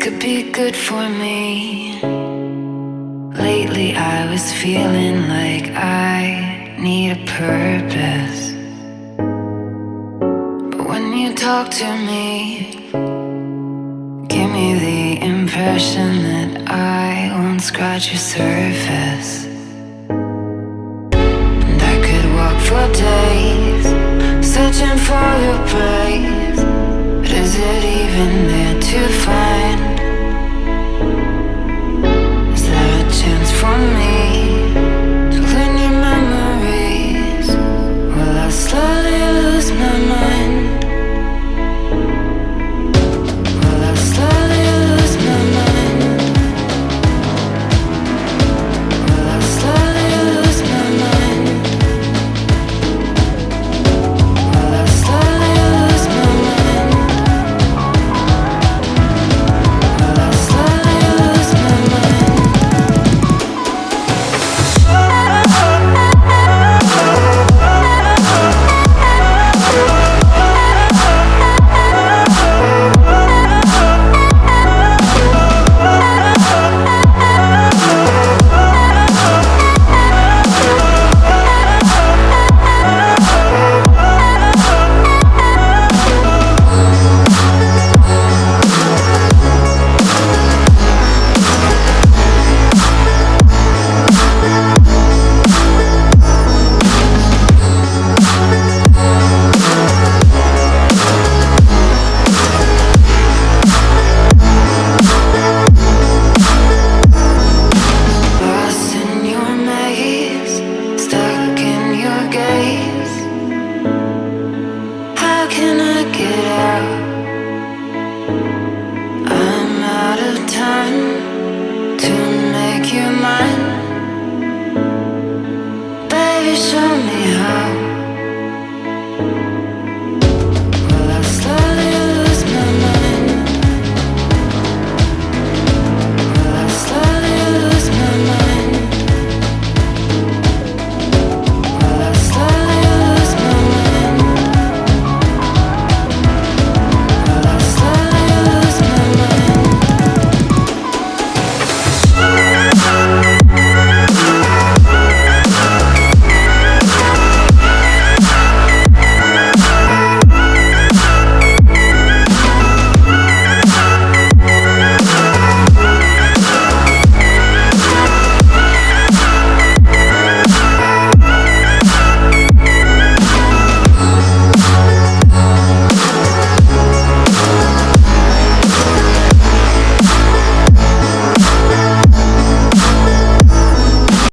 could be good for me. Lately I was feeling like I need a purpose. But when you talk to me, give me the impression that I won't scratch your surface. And I could walk for days, searching for your praise. But is it even there to find? Is there a chance for me to learn your memories? Will I slowly lose my mind? Will I slowly lose my mind? Will I slowly lose my mind? Will I slowly lose my mind? Will I slowly lose my mind? Lost in your maze, stuck in your gaze. How can I get out? I'm out of time to make you mine.